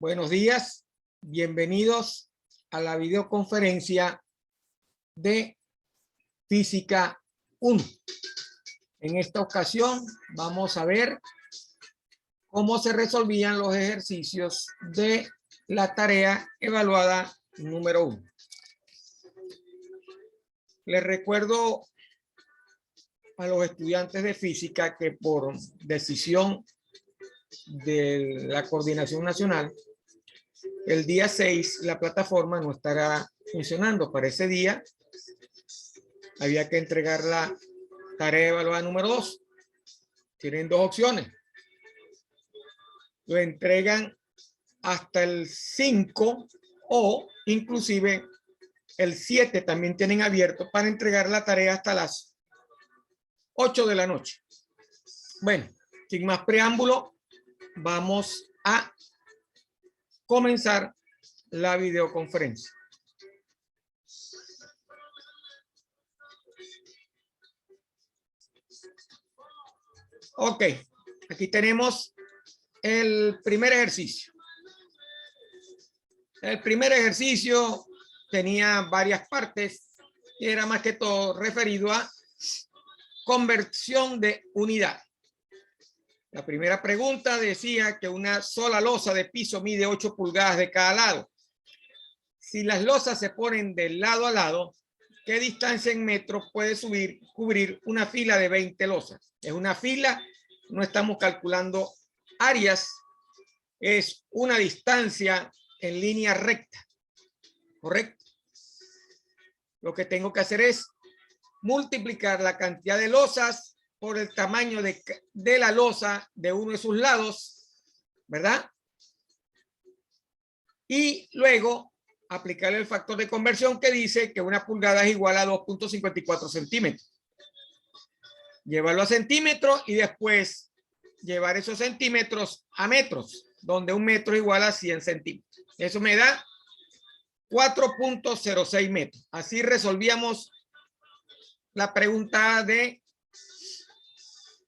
Buenos días, bienvenidos a la videoconferencia de Física 1. En esta ocasión vamos a ver cómo se resolvían los ejercicios de la tarea evaluada número 1. Les recuerdo a los estudiantes de física que por decisión de la Coordinación Nacional, el día 6 la plataforma no estará funcionando. Para ese día había que entregar la tarea evaluada número 2. Tienen dos opciones. Lo entregan hasta el 5 o inclusive el 7 también tienen abierto para entregar la tarea hasta las 8 de la noche. Bueno, sin más preámbulo, vamos a comenzar la videoconferencia. Ok, aquí tenemos el primer ejercicio. El primer ejercicio tenía varias partes y era más que todo referido a conversión de unidad. La primera pregunta decía que una sola losa de piso mide 8 pulgadas de cada lado. Si las losas se ponen de lado a lado, ¿qué distancia en metros puede cubrir una fila de 20 losas? Es una fila, no estamos calculando áreas, es una distancia en línea recta, ¿correcto? Lo que tengo que hacer es multiplicar la cantidad de losas por el tamaño de la losa de uno de sus lados, ¿verdad? Y luego aplicarle el factor de conversión que dice que una pulgada es igual a 2.54 centímetros. Llevarlo a centímetros y después llevar esos centímetros a metros, donde un metro es igual a 100 centímetros. Eso me da 4.06 metros. Así resolvíamos la pregunta de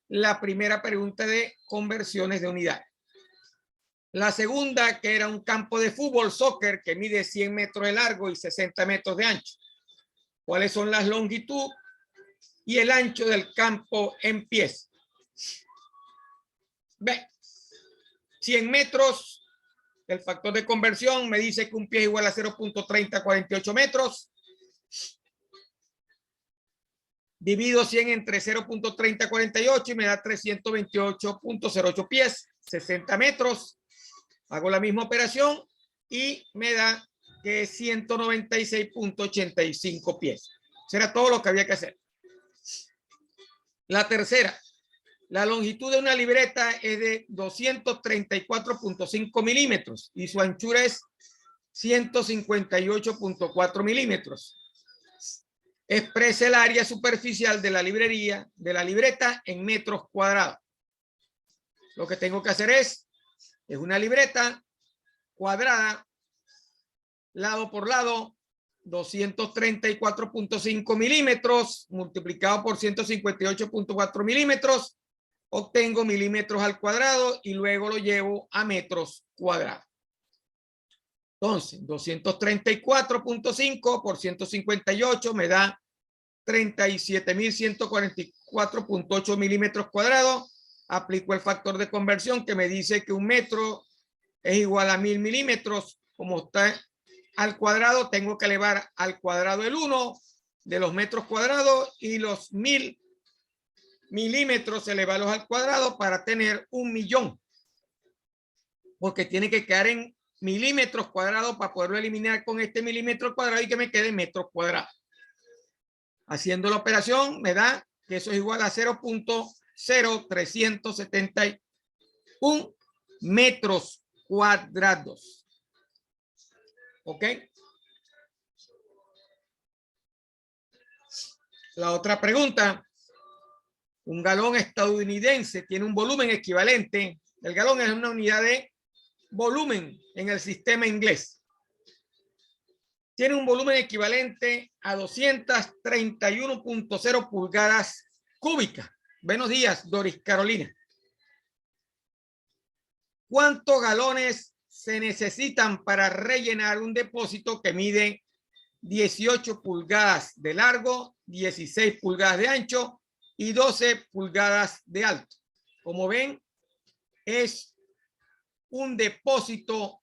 la primera pregunta de conversiones de unidad. La segunda, que era un campo de fútbol, soccer, que mide 100 metros de largo y 60 metros de ancho. ¿Cuáles son las longitudes y el ancho del campo en pies? Ve, 100 metros, el factor de conversión me dice que un pie es igual a 0.3048 metros. Divido 100 entre 0.3048 y me da 328.08 pies, 60 metros. Hago la misma operación y me da que 196.85 pies. Eso era todo lo que había que hacer. La tercera, la longitud de una libreta es de 234.5 milímetros y su anchura es 158.4 milímetros. Expresa el área superficial de la libreta en metros cuadrados. Lo que tengo que hacer es una libreta cuadrada, lado por lado, 234.5 milímetros multiplicado por 158.4 milímetros, obtengo milímetros al cuadrado y luego lo llevo a metros cuadrados. Entonces, 234.5 por 158 me da 37.144.8 milímetros cuadrados. Aplico el factor de conversión que me dice que un metro es igual a 1000 milímetros. Como está al cuadrado, tengo que elevar al cuadrado el 1 de los metros cuadrados y los 1000 milímetros elevarlos al cuadrado para tener 1.000.000. Porque tiene que quedar en milímetros cuadrados para poderlo eliminar con este milímetro cuadrado y que me quede metros cuadrados. Haciendo la operación me da que eso es igual a 0.0371 metros cuadrados. ¿Ok? La otra pregunta. Un galón estadounidense tiene un volumen equivalente. El galón es una unidad de volumen en el sistema inglés. Tiene un volumen equivalente a 231.0 pulgadas cúbicas. Buenos días, Doris Carolina. ¿Cuántos galones se necesitan para rellenar un depósito que mide 18 pulgadas de largo, 16 pulgadas de ancho y 12 pulgadas de alto. Como ven, es un depósito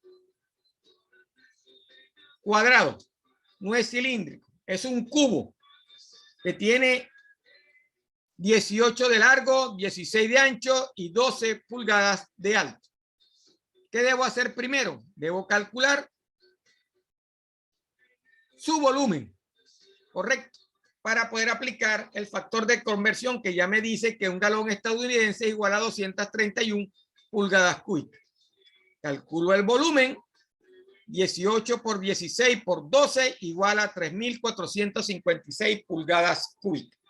cuadrado, no es cilíndrico, es un cubo que tiene 18 de largo, 16 de ancho y 12 pulgadas de alto. ¿Qué debo hacer primero? Debo calcular su volumen, correcto, para poder aplicar el factor de conversión que ya me dice que un galón estadounidense es igual a 231 pulgadas cúbicas. Calculo el volumen, 18 por 16 por 12 igual a 3.456 pulgadas cúbicas.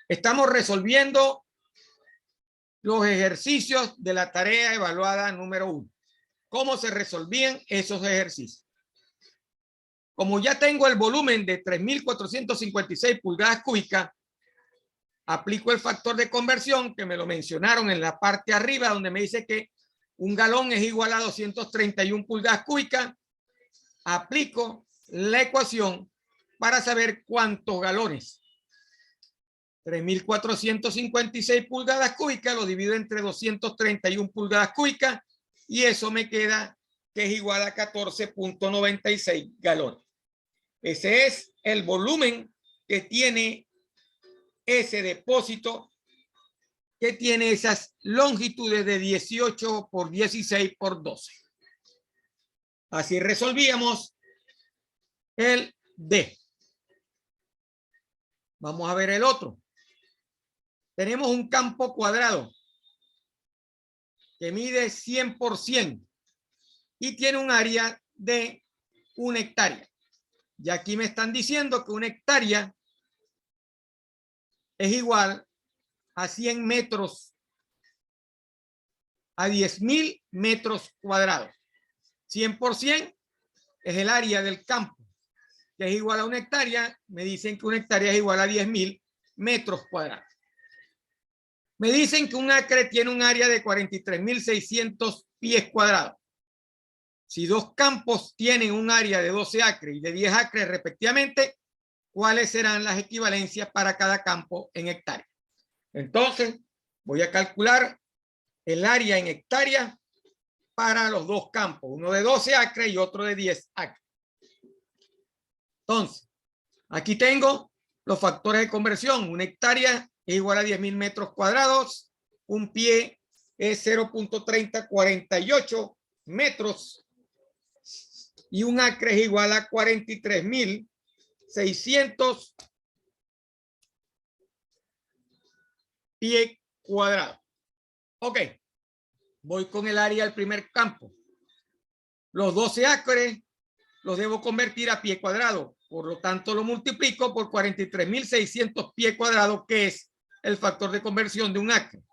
Estamos resolviendo los ejercicios de la tarea evaluada número 1. ¿Cómo se resolvían esos ejercicios? Como ya tengo el volumen de 3.456 pulgadas cúbicas, aplico el factor de conversión que me lo mencionaron en la parte arriba, donde me dice que un galón es igual a 231 pulgadas cúbicas. Aplico la ecuación para saber cuántos galones. 3.456 pulgadas cúbicas lo divido entre 231 pulgadas cúbicas y eso me queda que es igual a 14.96 galones. Ese es el volumen que tiene ese depósito, que tiene esas longitudes de 18 por 16 por 12. Así resolvíamos el D. Vamos a ver el otro. Tenemos un campo cuadrado que mide 100 por 100 y tiene un área de 1 hectárea. Y aquí me están diciendo que 1 hectárea es igual a 100 metros, a 10.000 metros cuadrados. 100 por 100 es el área del campo, que es igual a 1 hectárea. Me dicen que 1 hectárea es igual a 10.000 metros cuadrados. Me dicen que un acre tiene un área de 43.600 pies cuadrados. Si dos campos tienen un área de 12 acres y de 10 acres respectivamente, ¿cuáles serán las equivalencias para cada campo en hectáreas? Entonces, voy a calcular el área en hectáreas para los dos campos, uno de 12 acres y otro de 10 acres. Entonces, aquí tengo los factores de conversión. Una hectárea es igual a 10.000 metros cuadrados. Un pie es 0.3048 metros. Y un acre es igual a 43.600 pies cuadrados. Ok. Voy con el área del primer campo. Los 12 acres los debo convertir a pie cuadrado. Por lo tanto, lo multiplico por 43.600 pies cuadrados, que es el factor de conversión de un acre.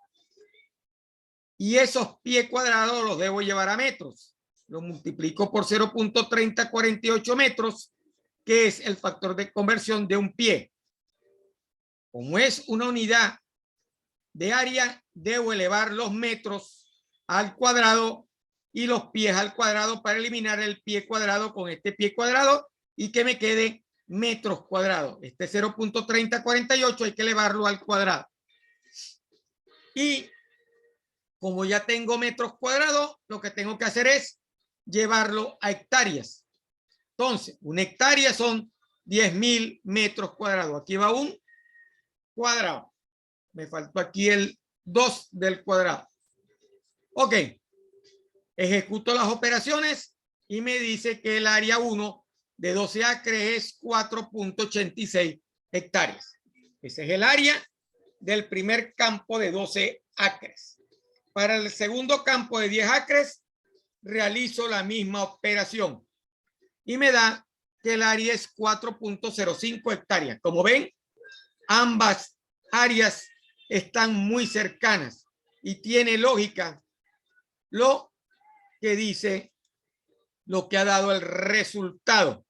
Y esos pies cuadrados los debo llevar a metros. Lo multiplico por 0.3048 metros, que es el factor de conversión de un pie. Como es una unidad de área, debo elevar los metros al cuadrado y los pies al cuadrado para eliminar el pie cuadrado con este pie cuadrado y que me quede metros cuadrados. Este 0.3048 hay que elevarlo al cuadrado. Y como ya tengo metros cuadrados, lo que tengo que hacer es llevarlo a hectáreas. Entonces, una hectárea son 10.000 metros cuadrados. Aquí va un cuadrado. Me faltó aquí el 2 del cuadrado. Ok. Ejecuto las operaciones y me dice que el área 1 de 12 acres es 4.86 hectáreas. Ese es el área del primer campo de 12 acres. Para el segundo campo de 10 acres, realizo la misma operación y me da que el área es 4.05 hectáreas. Como ven, ambas áreas están muy cercanas y tiene lógica lo que dice, lo que ha dado el resultado.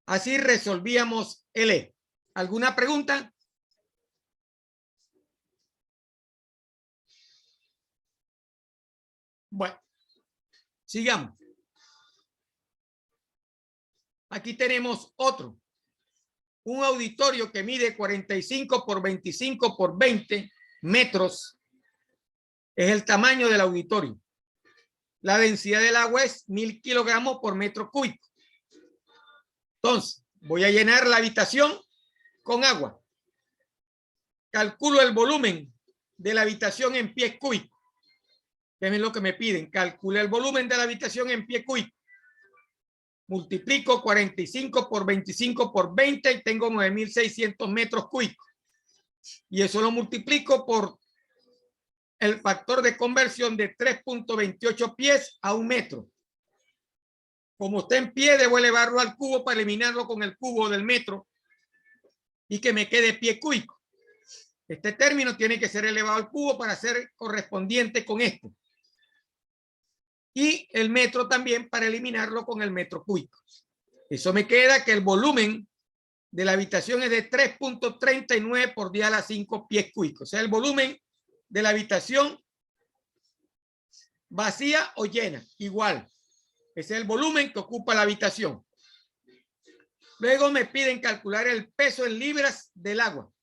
Así resolvíamos el E. ¿Alguna pregunta? Bueno, sigamos. Aquí tenemos otro. Un auditorio que mide 45 por 25 por 20 metros. Es el tamaño del auditorio. La densidad del agua es 1000 kilogramos por metro cúbico. Entonces, voy a llenar la habitación con agua. Calculo el volumen de la habitación en pies cúbicos. ¿Qué es lo que me piden? Calcule el volumen de la habitación en pies cúbicos. Multiplico 45 por 25 por 20 y tengo 9600 metros cúbicos. Y eso lo multiplico por el factor de conversión de 3.28 pies a un metro. Como está en pie, debo elevarlo al cubo para eliminarlo con el cubo del metro y que me quede pie cúbico. Este término tiene que ser elevado al cubo para ser correspondiente con esto. Y el metro también para eliminarlo con el metro cúbico. Eso me queda que el volumen de la habitación es de 3.39 por 10 a la 5 pies cúbicos. O sea, el volumen de la habitación vacía o llena, igual. Ese es el volumen que ocupa la habitación. Luego me piden calcular el peso en libras del agua.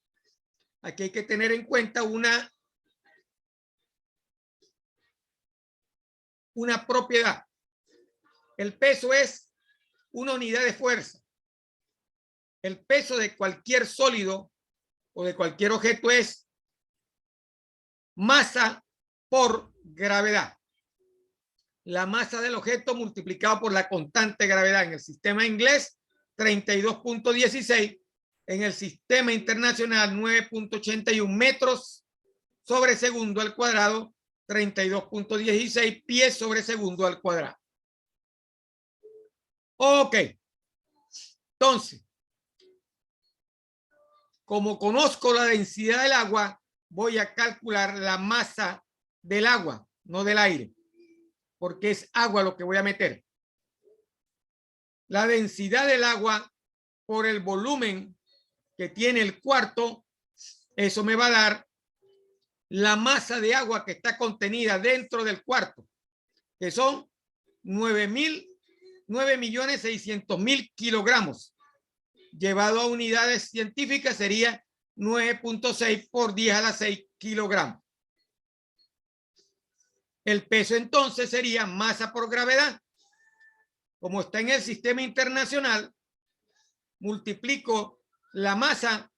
Aquí hay que tener en cuenta una propiedad. El peso es una unidad de fuerza. El peso de cualquier sólido o de cualquier objeto es masa por gravedad. La masa del objeto multiplicado por la constante de gravedad. En el sistema inglés, 32.16. En el sistema internacional, 9.81 metros sobre segundo al cuadrado, 32.16 pies sobre segundo al cuadrado. Ok. Entonces, como conozco la densidad del agua, voy a calcular la masa del agua, no del aire, porque es agua lo que voy a meter. La densidad del agua por el volumen que tiene el cuarto, eso me va a dar la masa de agua que está contenida dentro del cuarto, que son 9.600.000 kilogramos. Llevado a unidades científicas sería 9.6 por 10 a la 6 kilogramos. El peso entonces sería masa por gravedad. Como está en el sistema internacional, multiplico la masa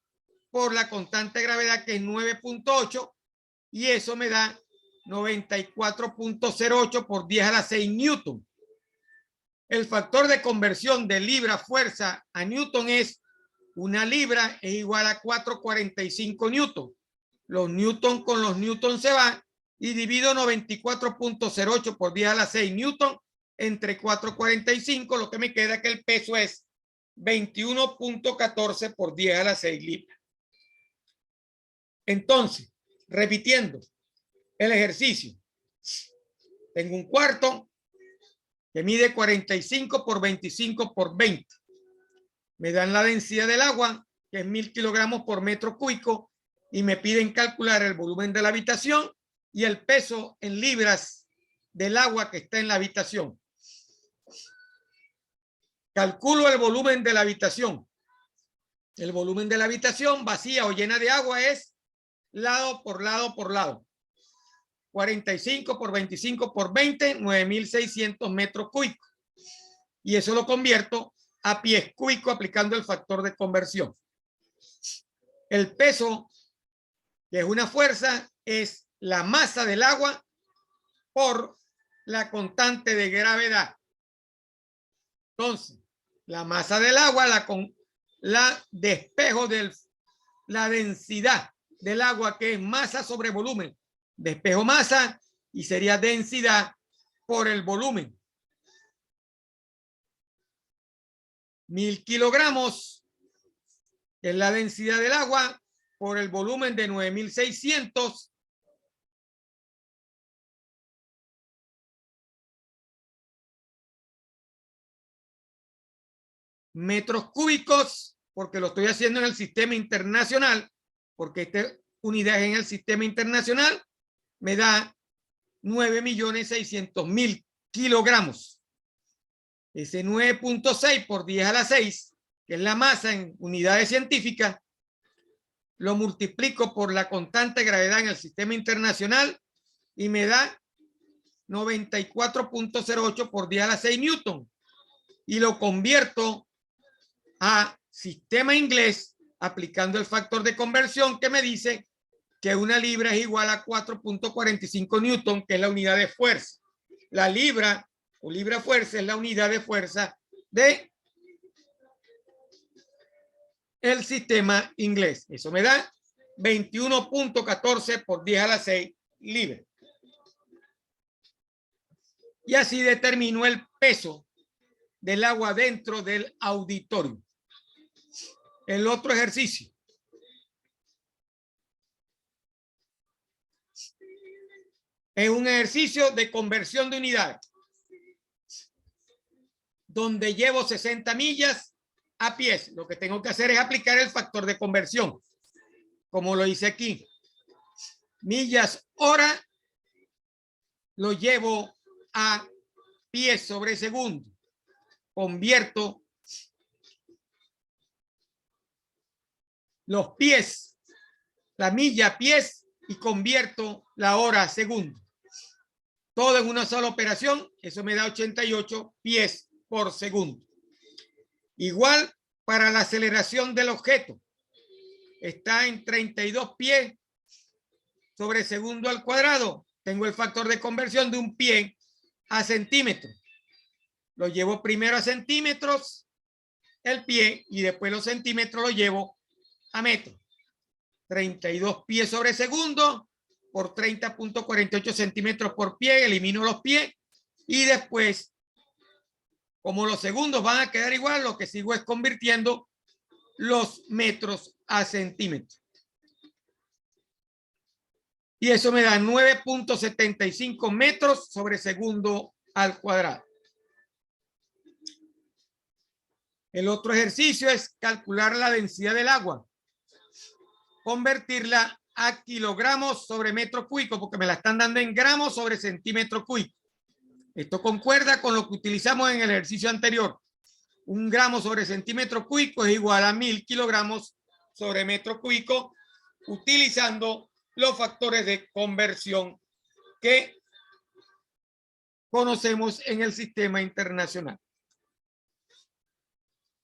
por la constante de gravedad, que es 9.8, y eso me da 94.08 por 10 a la 6 newton. El factor de conversión de libra fuerza a newton es una libra es igual a 445 newton. Los newton con los newton se van y divido 94.08 por 10 a la 6 newton entre 445, lo que me queda que el peso es 21.14 por 10 a la 6 libras. Entonces, repitiendo el ejercicio, tengo un cuarto que mide 45 por 25 por 20. Me dan la densidad del agua, que es 1000 kilogramos por metro cúbico, y me piden calcular el volumen de la habitación y el peso en libras del agua que está en la habitación. Calculo el volumen de la habitación. El volumen de la habitación vacía o llena de agua es lado por lado por lado. 45 por 25 por 20, 9600 metros cúbicos. Y eso lo convierto a pies cúbicos aplicando el factor de conversión. El peso, que es una fuerza, es la masa del agua por la constante de gravedad. Entonces, la masa del agua, la despejo de la densidad del agua, que es masa sobre volumen. Despejo masa y sería densidad por el volumen. 1000 kilogramos es la densidad del agua por el volumen de 9600. Metros cúbicos, porque lo estoy haciendo en el sistema internacional, porque esta unidad en el sistema internacional me da 9.600.000 kilogramos. Ese 9.6 por 10 a la 6, que es la masa en unidades científicas, lo multiplico por la constante de gravedad en el sistema internacional y me da 94.08 por 10 a la 6 newton. Y lo convierto a sistema inglés aplicando el factor de conversión que me dice que una libra es igual a 4.45 newton, que es la unidad de fuerza. La libra o libra fuerza es la unidad de fuerza de el sistema inglés. Eso me da 21.14 por 10 a la 6 libras. Y así determino el peso del agua dentro del auditorio. El otro ejercicio. Es un ejercicio de conversión de unidades, donde llevo 60 millas a pies. Lo que tengo que hacer es aplicar el factor de conversión, como lo hice aquí. Millas hora lo llevo a pies sobre segundo. Convierto los pies, la milla a pies, y convierto la hora a segundo. Todo en una sola operación. Eso me da 88 pies por segundo. Igual para la aceleración del objeto. Está en 32 pies sobre segundo al cuadrado. Tengo el factor de conversión de un pie a centímetro. Lo llevo primero a centímetros, el pie, y después los centímetros lo llevo a metro. 32 pies sobre segundo por 30.48 centímetros por pie. Elimino los pies y después, como los segundos van a quedar igual, lo que sigo es convirtiendo los metros a centímetros. Y eso me da 9.75 metros sobre segundo al cuadrado. El otro ejercicio es calcular la densidad del agua. Convertirla a kilogramos sobre metro cúbico, porque me la están dando en gramos sobre centímetro cúbico. Esto concuerda con lo que utilizamos en el ejercicio anterior. Un gramo sobre centímetro cúbico es igual a 1000 kilogramos sobre metro cúbico, utilizando los factores de conversión que conocemos en el sistema internacional.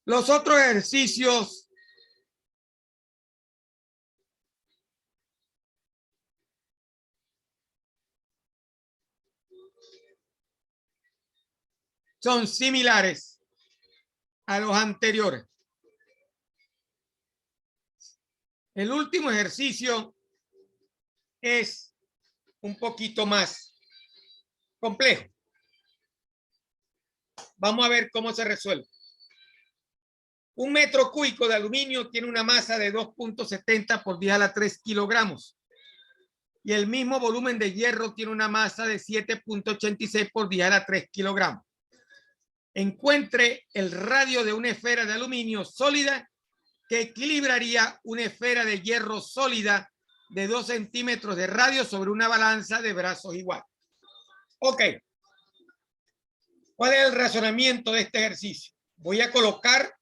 Los otros ejercicios son similares a los anteriores. El último ejercicio es un poquito más complejo. Vamos a ver cómo se resuelve. Un metro cúbico de aluminio tiene una masa de 2.70 por 10 a la 3 kilogramos. Y el mismo volumen de hierro tiene una masa de 7.86 por 10 a la 3 kilogramos. Encuentre el radio de una esfera de aluminio sólida que equilibraría una esfera de hierro sólida de 2 centímetros de radio sobre una balanza de brazos igual. Ok. ¿Cuál es el razonamiento de este ejercicio? Voy a colocar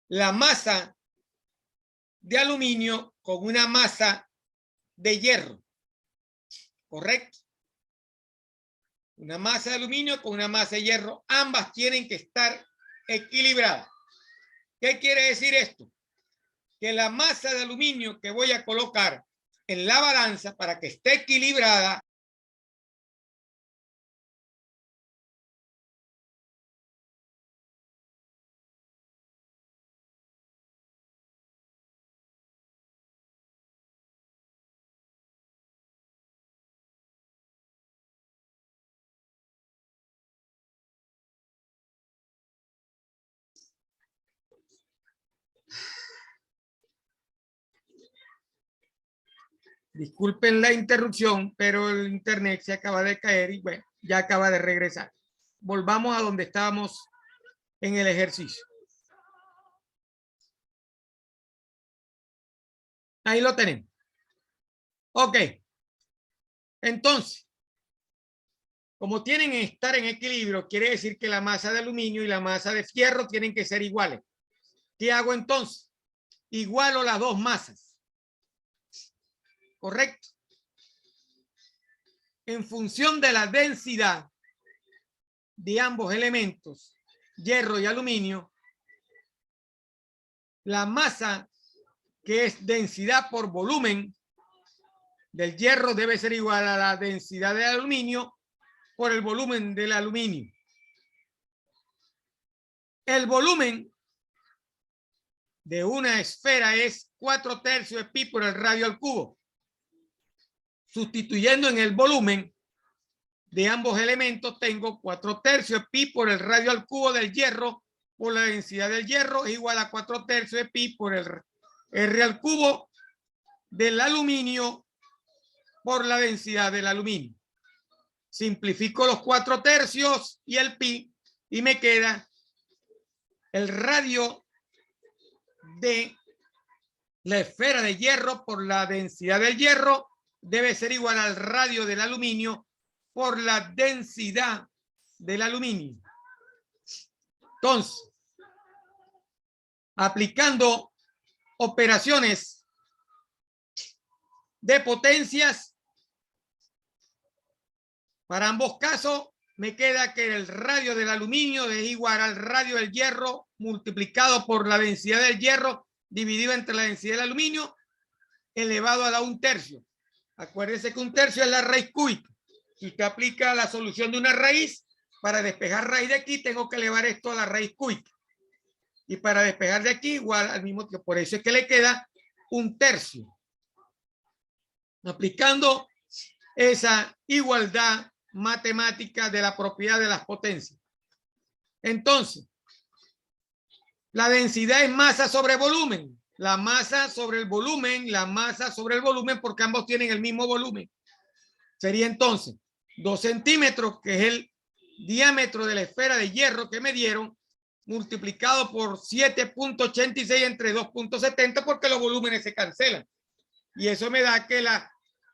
la masa de aluminio con una masa de hierro. ¿Correcto? Una masa de aluminio con una masa de hierro. Ambas tienen que estar equilibradas. ¿Qué quiere decir esto? Que la masa de aluminio que voy a colocar en la balanza para que esté equilibrada disculpen la interrupción, pero el internet se acaba de caer y bueno, ya acaba de regresar. Volvamos a donde estábamos en el ejercicio. Ahí lo tenemos. Ok. Entonces, como tienen que estar en equilibrio, quiere decir que la masa de aluminio y la masa de fierro tienen que ser iguales. ¿Qué hago entonces? Igualo las dos masas. ¿Correcto? En función de la densidad de ambos elementos, hierro y aluminio, la masa que es densidad por volumen del hierro debe ser igual a la densidad del aluminio por el volumen del aluminio. El volumen de una esfera es 4/3 de pi por el radio al cubo. Sustituyendo en el volumen de ambos elementos, tengo 4/3 de pi por el radio al cubo del hierro por la densidad del hierro es igual a 4/3 de pi por el R al cubo del aluminio por la densidad del aluminio. Simplifico los 4/3 y el pi y me queda el radio de la esfera de hierro por la densidad del hierro debe ser igual al radio del aluminio por la densidad del aluminio. Entonces, aplicando operaciones de potencias, para ambos casos me queda que el radio del aluminio es igual al radio del hierro multiplicado por la densidad del hierro dividido entre la densidad del aluminio elevado a la 1/3. Acuérdense que 1/3 es la raíz cúbica. Si usted aplica la solución de una raíz, para despejar raíz de aquí tengo que elevar esto a la raíz cúbica. Y para despejar de aquí igual al mismo tiempo. Por eso es que le queda 1/3. Aplicando esa igualdad matemática de la propiedad de las potencias. Entonces, la densidad es masa sobre volumen. La masa sobre el volumen, la masa sobre el volumen, porque ambos tienen el mismo volumen. Sería entonces 2 centímetros, que es el diámetro de la esfera de hierro que me dieron, multiplicado por 7.86 entre 2.70, porque los volúmenes se cancelan. Y eso me da que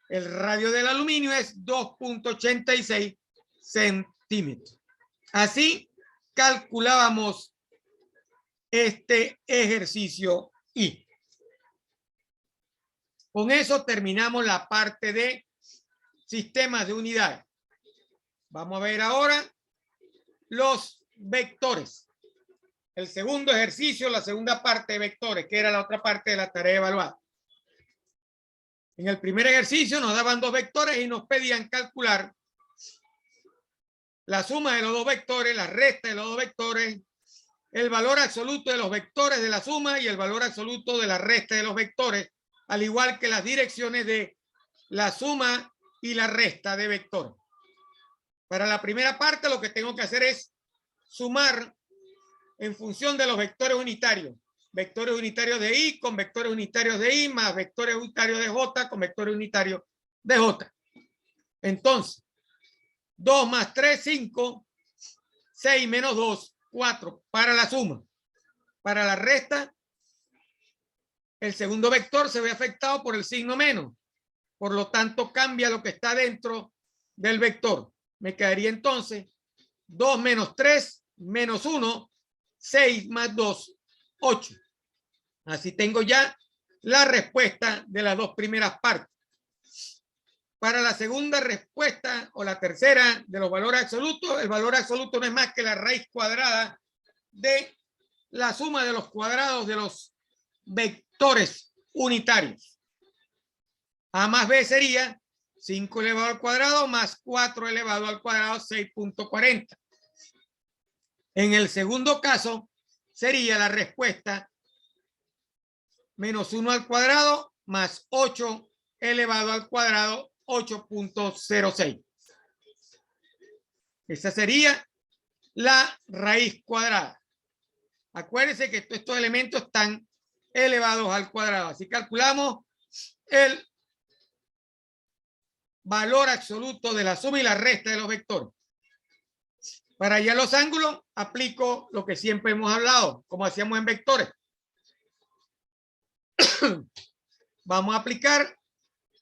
el radio del aluminio es 2.86 centímetros. Así calculábamos este ejercicio y con eso terminamos la parte de sistemas de unidades. Vamos a ver ahora los vectores. El segundo ejercicio, la segunda parte de vectores, que era la otra parte de la tarea evaluada. En el primer ejercicio nos daban dos vectores y nos pedían calcular la suma de los dos vectores, la resta de los dos vectores, el valor absoluto de los vectores de la suma y el valor absoluto de la resta de los vectores, al igual que las direcciones de la suma y la resta de vectores. Para la primera parte lo que tengo que hacer es sumar en función de los vectores unitarios. Vectores unitarios de I con vectores unitarios de I más vectores unitarios de J con vectores unitarios de J. Entonces, 2 más 3, 5, 6 menos 2, 4 para la suma. Para la resta, el segundo vector se ve afectado por el signo menos. Por lo tanto, cambia lo que está dentro del vector. Me quedaría entonces 2 menos 3 menos 1, 6 más 2, 8. Así tengo ya la respuesta de las dos primeras partes. Para la segunda respuesta o la tercera de los valores absolutos, el valor absoluto no es más que la raíz cuadrada de la suma de los cuadrados de los vectores unitarios. A más B sería 5 elevado al cuadrado más 4 elevado al cuadrado, 6.40. En el segundo caso sería la respuesta menos 1 al cuadrado más 8 elevado al cuadrado, 8.06. Esa sería la raíz cuadrada. Acuérdense que estos elementos están elevados al cuadrado. Así calculamos el valor absoluto de la suma y la resta de los vectores. Para hallar los ángulos, aplico lo que siempre hemos hablado, como hacíamos en vectores. Vamos a aplicar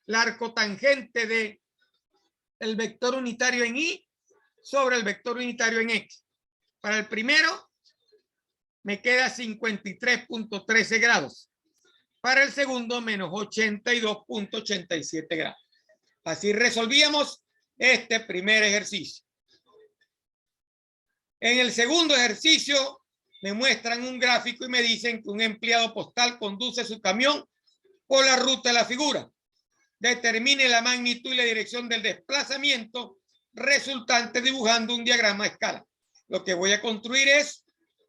la arcotangente de el vector unitario en Y sobre el vector unitario en X. Para el primero me queda 53.13 grados. Para el segundo, menos 82.87 grados. Así resolvíamos este primer ejercicio. En el segundo ejercicio me muestran un gráfico y me dicen que un empleado postal conduce su camión por la ruta de la figura. Determine la magnitud y la dirección del desplazamiento resultante dibujando un diagrama a escala. Lo que voy a construir es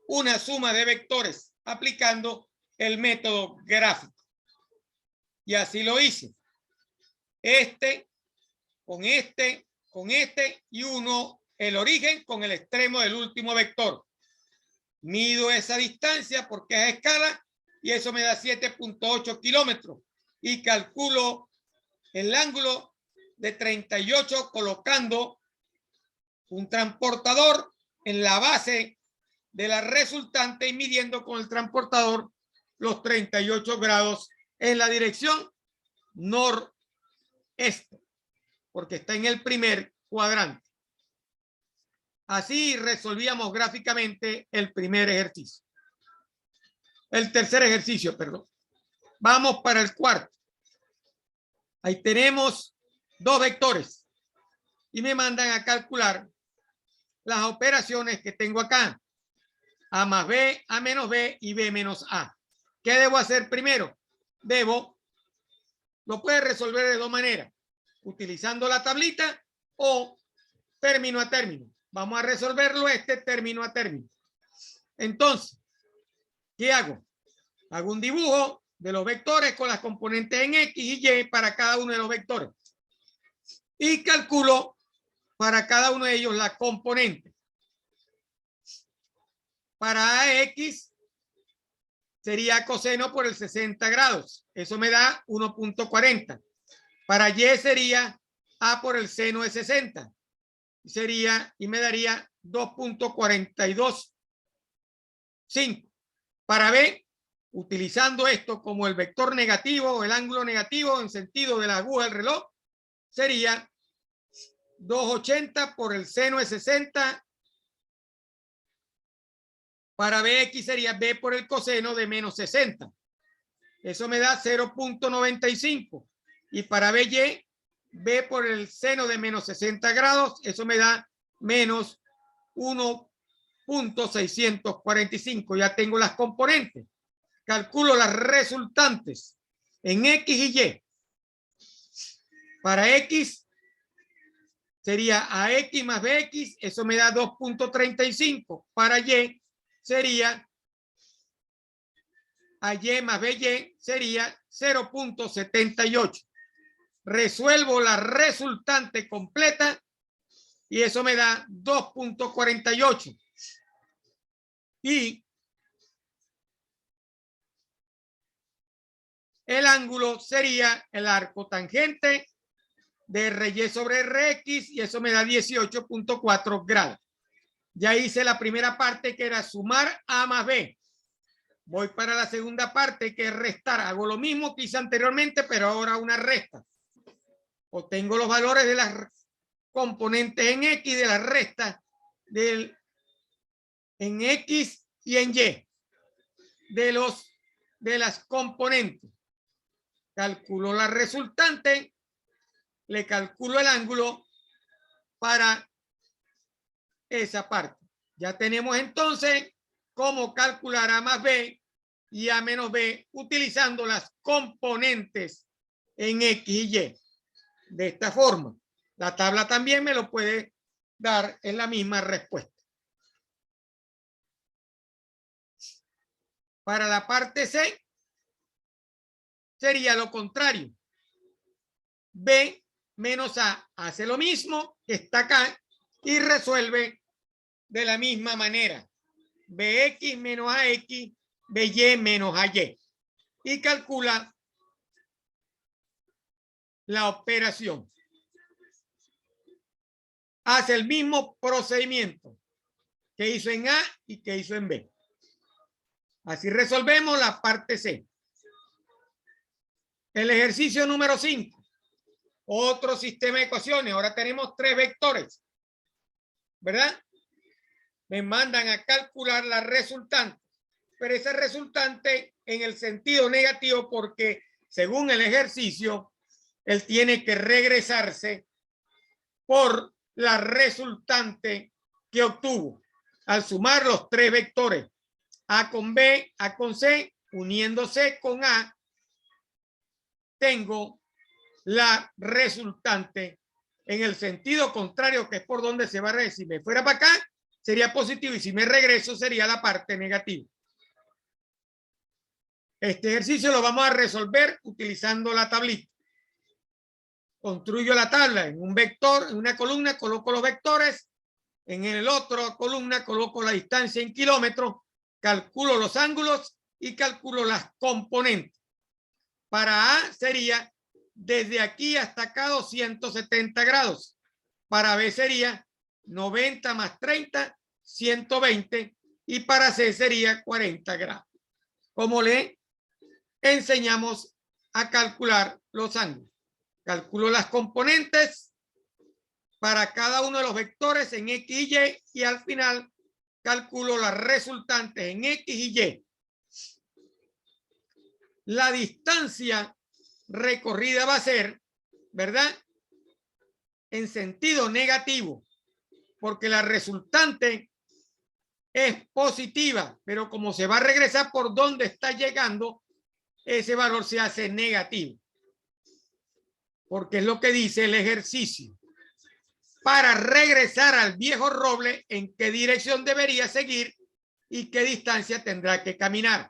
una suma de vectores aplicando el método gráfico. Y así lo hice. Con este y uno el origen con el extremo del último vector. Mido esa distancia porque es a escala y eso me da 7.8 kilómetros. Y calculo el ángulo de 38 colocando un transportador en la base de la resultante y midiendo con el transportador los 38 grados en la dirección noreste, porque está en el primer cuadrante. Así resolvíamos gráficamente el primer ejercicio. El tercer ejercicio, perdón. Vamos para el cuarto. Ahí tenemos dos vectores y me mandan a calcular las operaciones que tengo acá. A más B, A menos B y B menos A. ¿Qué debo hacer primero? Lo puede resolver de dos maneras. Utilizando la tablita o término a término. Vamos a resolverlo término a término. Entonces, ¿qué hago? Hago un dibujo de los vectores con las componentes en X y Y para cada uno de los vectores. Y calculo para cada uno de ellos la componente. Para AX sería coseno por el 60 grados. Eso me da 1.40. Para Y sería A por el seno de 60. Y me daría 2.425. Para B, utilizando esto como el vector negativo o el ángulo negativo en sentido de la aguja del reloj, sería 280 por el seno de 60. Para BX sería B por el coseno de menos 60. Eso me da 0.95. Y para BY, B por el seno de menos 60 grados, eso me da menos 1.645. Ya tengo las componentes. Calculo las resultantes en X y Y. Para X sería AX más BX, eso me da 2.35. Para Y sería AY más BY sería 0.78. Resuelvo la resultante completa y eso me da 2.48. Y el ángulo sería el arco tangente de RY sobre RX y eso me da 18.4 grados. Ya hice la primera parte que era sumar A más B. Voy para la segunda parte que es restar. Hago lo mismo que hice anteriormente, pero ahora una resta. Obtengo los valores de las componentes en X de la resta en X y en Y de las componentes. Calculo la resultante, le calculo el ángulo para esa parte. Ya tenemos entonces cómo calcular A más B y A menos B utilizando las componentes en X y Y. De esta forma, la tabla también me lo puede dar en la misma respuesta. Para la parte C sería lo contrario. B menos A hace lo mismo que está acá y resuelve de la misma manera. BX menos AX, BY menos AY. Y calcula la operación. Hace el mismo procedimiento que hizo en A y que hizo en B. Así resolvemos la parte C. El ejercicio número 5. otro sistema de ecuaciones. Ahora tenemos 3 vectores, ¿verdad? Me mandan a calcular la resultante, pero esa resultante en el sentido negativo porque según el ejercicio, él tiene que regresarse por la resultante que obtuvo al sumar los 3 vectores A con B, A con C, uniéndose con A, tengo la resultante en el sentido contrario, que es por donde se va a regresar. Si me fuera para acá, sería positivo, y si me regreso, sería la parte negativa. Este ejercicio lo vamos a resolver utilizando la tablita. Construyo la tabla en un vector, en una columna, coloco los vectores, en el otro columna coloco la distancia en kilómetros, calculo los ángulos y calculo las componentes. Para A sería desde aquí hasta acá 270 grados. Para B sería 90 más 30, 120. Y para C sería 40 grados. Como le enseñamos a calcular los ángulos. Calculo las componentes para cada uno de los vectores en X y Y, y al final calculo las resultantes en X y Y. La distancia recorrida va a ser, ¿verdad?, en sentido negativo, porque la resultante es positiva, pero como se va a regresar por donde está llegando, ese valor se hace negativo, porque es lo que dice el ejercicio. Para regresar al viejo roble, ¿en qué dirección debería seguir y qué distancia tendrá que caminar?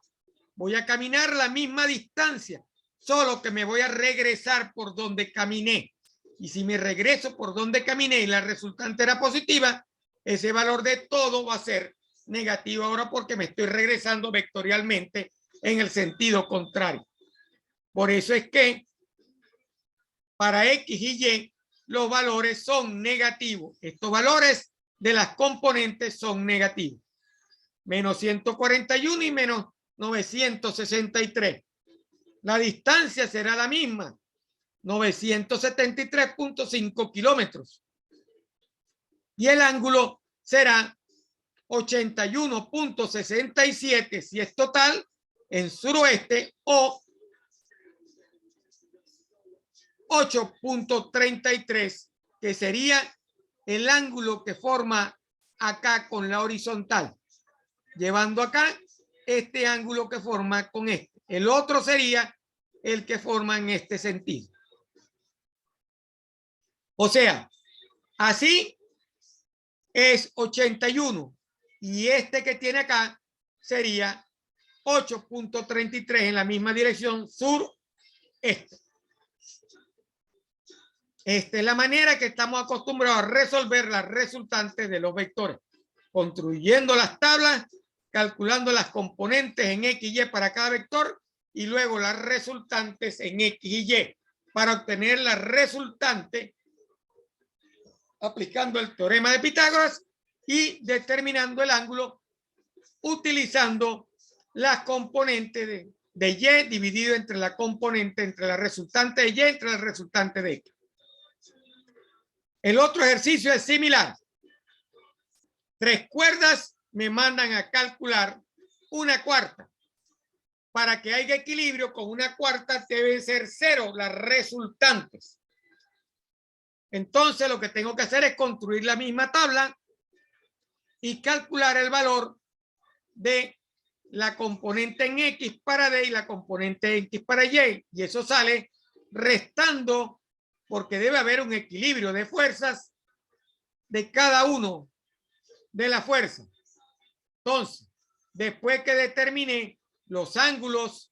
Voy a caminar la misma distancia, solo que me voy a regresar por donde caminé. Y si me regreso por donde caminé y la resultante era positiva, ese valor de todo va a ser negativo ahora porque me estoy regresando vectorialmente en el sentido contrario. Por eso es que para X y Y los valores son negativos. Estos valores de las componentes son negativos. Menos 141 y menos 963. La distancia será la misma, 973.5 kilómetros. Y el ángulo será 81.67 si es total en suroeste, o 8.33 que sería el ángulo que forma acá con la horizontal, llevando acá este ángulo que forma con este. El otro sería el que forma en este sentido. O sea, así es 81 y este que tiene acá sería 8.33 en la misma dirección sur-este. Esta es la manera que estamos acostumbrados a resolver las resultantes de los vectores, construyendo las tablas, calculando las componentes en X y Y para cada vector y luego las resultantes en X y Y para obtener la resultante aplicando el teorema de Pitágoras y determinando el ángulo utilizando las componentes de Y dividido entre la componente, entre la resultante de Y, entre la resultante de X. El otro ejercicio es similar. 3 cuerdas me mandan a calcular una cuarta. Para que haya equilibrio con una cuarta deben ser 0 las resultantes. Entonces lo que tengo que hacer es construir la misma tabla y calcular el valor de la componente en X para D y la componente en X para Y. Y eso sale restando, porque debe haber un equilibrio de fuerzas de cada uno de las fuerzas. Entonces, después que determiné los ángulos,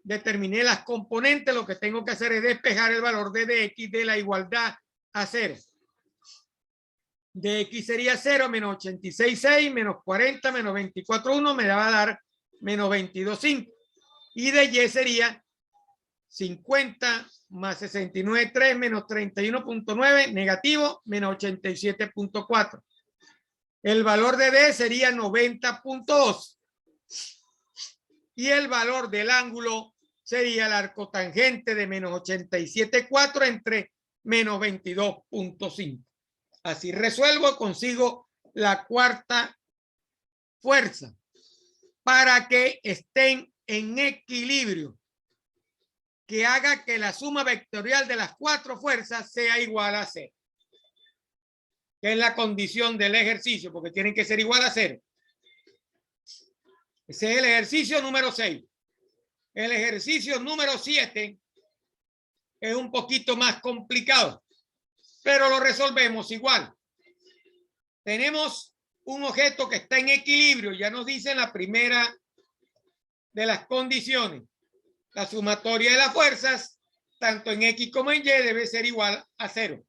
determiné las componentes, lo que tengo que hacer es despejar el valor de dx de la igualdad a 0. Dx sería 0 menos 86,6 menos 40 menos 24,1 me va a dar menos 22,5. Y de y sería 50 más 69,3 menos 31,9 negativo menos 87,4. El valor de D sería 90,2. Y el valor del ángulo sería el arcotangente de menos 87,4 entre menos 22.5. Así resuelvo, consigo la cuarta fuerza para que estén en equilibrio, que haga que la suma vectorial de las cuatro fuerzas sea igual a 0. Que es la condición del ejercicio, porque tienen que ser igual a 0. Ese es el ejercicio número 6. El ejercicio número 7 es un poquito más complicado, pero lo resolvemos igual. Tenemos un objeto que está en equilibrio, ya nos dice en la primera de las condiciones. La sumatoria de las fuerzas, tanto en X como en Y, debe ser igual a 0.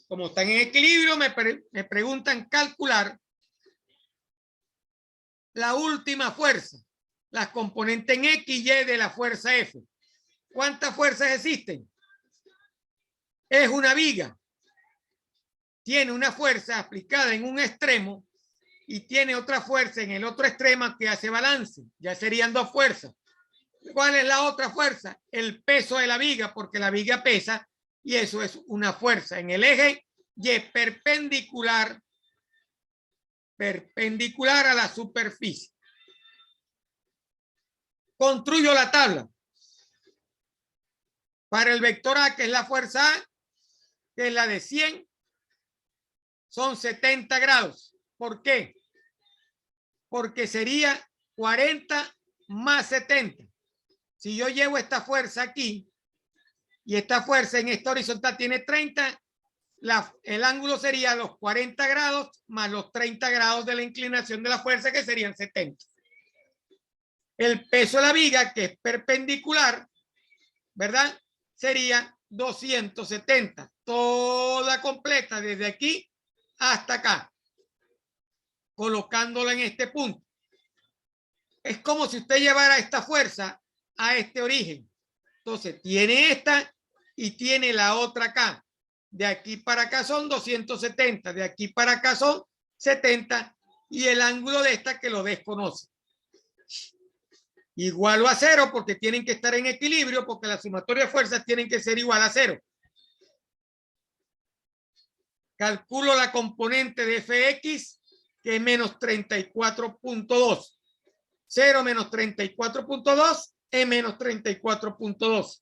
Como están en equilibrio, me preguntan calcular la última fuerza, las componentes en X y Y de la fuerza F. ¿Cuántas fuerzas existen? Es una viga. Tiene una fuerza aplicada en un extremo y tiene otra fuerza en el otro extremo que hace balance. Ya serían dos fuerzas. ¿Cuál es la otra fuerza? El peso de la viga, porque la viga pesa y eso es una fuerza en el eje Y perpendicular a la superficie. Construyo la tabla. Para el vector A, que es la fuerza A, que es la de 100, son 70 grados. ¿Por qué? Porque sería 40 más 70. Si yo llevo esta fuerza aquí y esta fuerza en esta horizontal tiene 30, el ángulo sería los 40 grados más los 30 grados de la inclinación de la fuerza, que serían 70. El peso de la viga, que es perpendicular, ¿verdad? Sería 270, toda completa desde aquí hasta acá, colocándola en este punto. Es como si usted llevara esta fuerza a este origen. Entonces tiene esta y tiene la otra acá. De aquí para acá son 270, de aquí para acá son 70 y el ángulo de esta que lo desconoce. Igual a 0 porque tienen que estar en equilibrio, porque la sumatoria de fuerzas tienen que ser igual a 0. Calculo la componente de Fx, que es menos 34.2. 0 menos 34.2 es menos 34.2.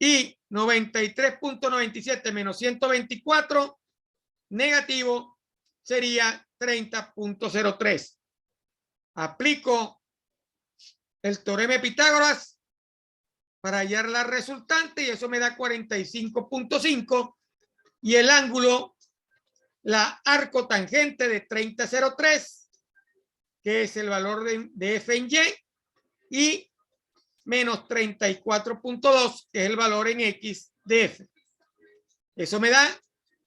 Y 93.97 menos 124 negativo sería 30.03. Aplico el teorema de Pitágoras para hallar la resultante y eso me da 45.5 y el ángulo, la arco tangente de 30.03, que es el valor de F en Y, y menos 34.2, que es el valor en X de F. Eso me da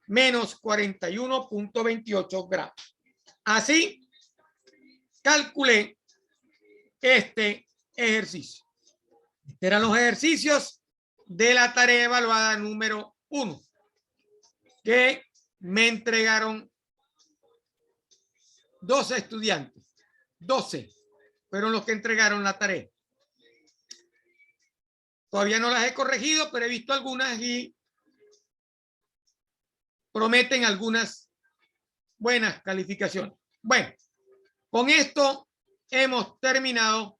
menos 41.28 grados. Así calculé este ejercicio. Estos eran los ejercicios de la tarea evaluada número 1, que me entregaron 12 estudiantes. 12 fueron los que entregaron la tarea. Todavía no las he corregido, pero he visto algunas y prometen algunas buenas calificaciones. Bueno, con esto hemos terminado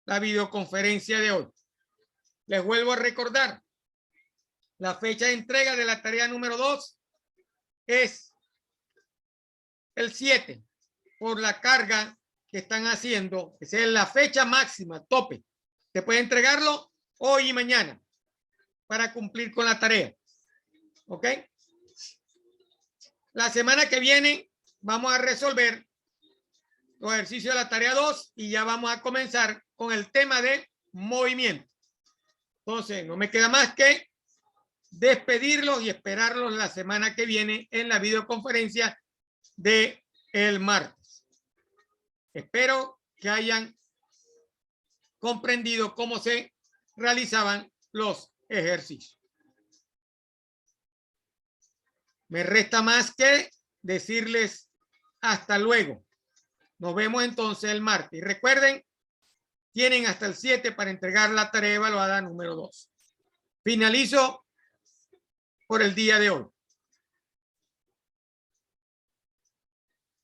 la videoconferencia de hoy. Les vuelvo a recordar, la fecha de entrega de la tarea número 2 es el 7, por la carga que están haciendo. Esa es la fecha máxima, tope. Se puede entregarlo hoy y mañana para cumplir con la tarea. ¿Ok? La semana que viene vamos a resolver los ejercicios de la tarea 2 y ya vamos a comenzar con el tema de movimiento. Entonces, no me queda más que despedirlos y esperarlos la semana que viene en la videoconferencia de el martes. Espero que hayan comprendido cómo se realizaban los ejercicios. Me resta más que decirles hasta luego. Nos vemos entonces el martes. Y recuerden, tienen hasta el 7 para entregar la tarea evaluada número 2. Finalizo por el día de hoy.